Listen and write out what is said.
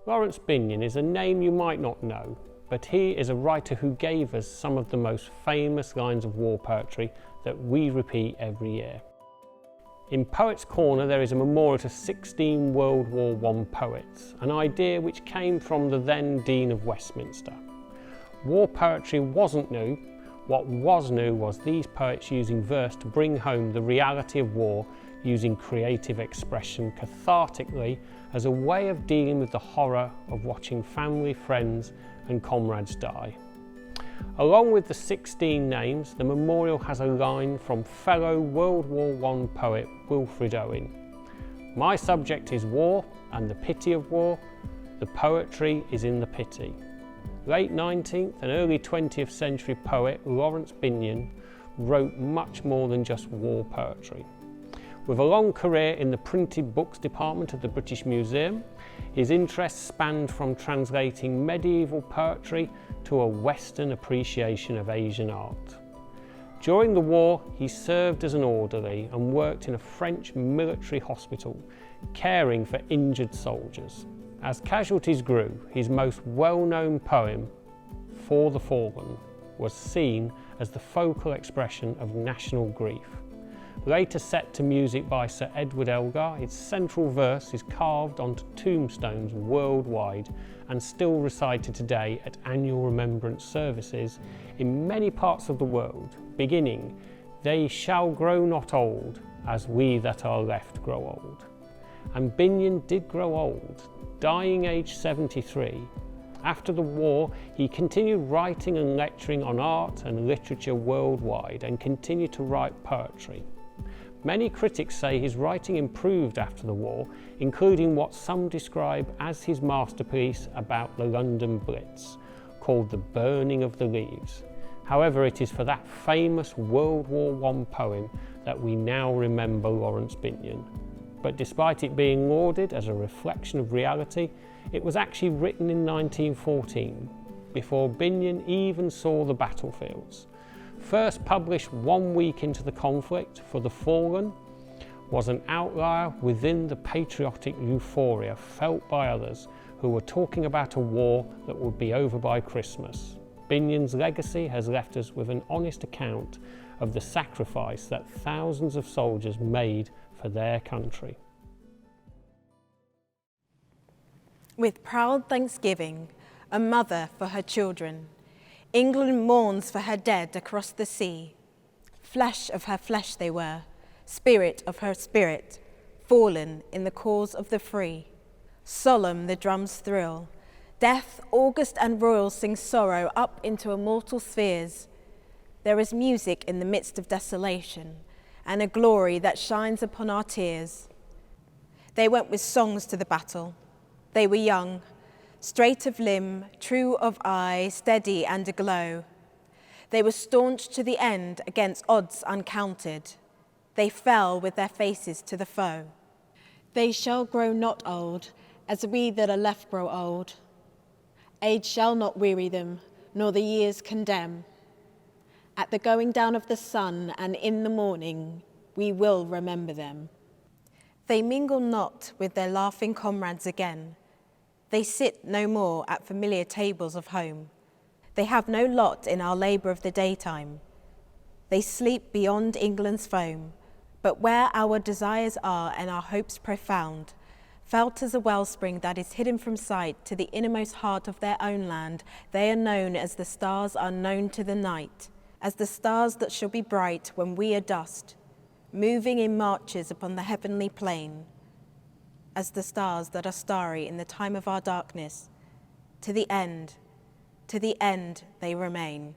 Laurence Binyon is a name you might not know, but he is a writer who gave us some of the most famous lines of war poetry that we repeat every year. In Poets' Corner there is a memorial to 16 World War I poets, an idea which came from the then Dean of Westminster. War poetry wasn't new. What was new was these poets using verse to bring home the reality of war, using creative expression cathartically as a way of dealing with the horror of watching family, friends and comrades die. Along with the 16 names, the memorial has a line from fellow World War I poet Wilfred Owen. "My subject is war and the pity of war, the poetry is in the pity." Late 19th and early 20th century poet Laurence Binyon wrote much more than just war poetry. With a long career in the printed books department of the British Museum, his interests spanned from translating medieval poetry to a Western appreciation of Asian art. During the war, he served as an orderly and worked in a French military hospital, caring for injured soldiers. As casualties grew, his most well-known poem, For the Fallen, was seen as the focal expression of national grief. Later set to music by Sir Edward Elgar, its central verse is carved onto tombstones worldwide and still recited today at annual remembrance services in many parts of the world, beginning, "They shall grow not old, as we that are left grow old." And Binyon did grow old, dying aged 73. After the war, he continued writing and lecturing on art and literature worldwide and continued to write poetry. Many critics say his writing improved after the war, including what some describe as his masterpiece about the London Blitz, called The Burning of the Leaves. However, it is for that famous World War I poem that we now remember Laurence Binyon. But despite it being lauded as a reflection of reality, it was actually written in 1914, before Binyon even saw the battlefields. First published 1 week into the conflict, For the Fallen was an outlier within the patriotic euphoria felt by others who were talking about a war that would be over by Christmas. Binyon's legacy has left us with an honest account of the sacrifice that thousands of soldiers made for their country. With proud thanksgiving, a mother for her children, England mourns for her dead across the sea. Flesh of her flesh they were, spirit of her spirit, fallen in the cause of the free. Solemn the drums thrill, death, august and royal sing sorrow up into immortal spheres. There is music in the midst of desolation, and a glory that shines upon our tears. They went with songs to the battle. They were young, straight of limb, true of eye, steady and aglow. They were staunch to the end against odds uncounted. They fell with their faces to the foe. They shall grow not old, as we that are left grow old. Age shall not weary them, nor the years condemn. At the going down of the sun and in the morning, we will remember them. They mingle not with their laughing comrades again. They sit no more at familiar tables of home. They have no lot in our labour of the daytime. They sleep beyond England's foam, but where our desires are and our hopes profound, felt as a wellspring that is hidden from sight to the innermost heart of their own land, they are known as the stars are known to the night, as the stars that shall be bright when we are dust, moving in marches upon the heavenly plain, as the stars that are starry in the time of our darkness. To the end they remain.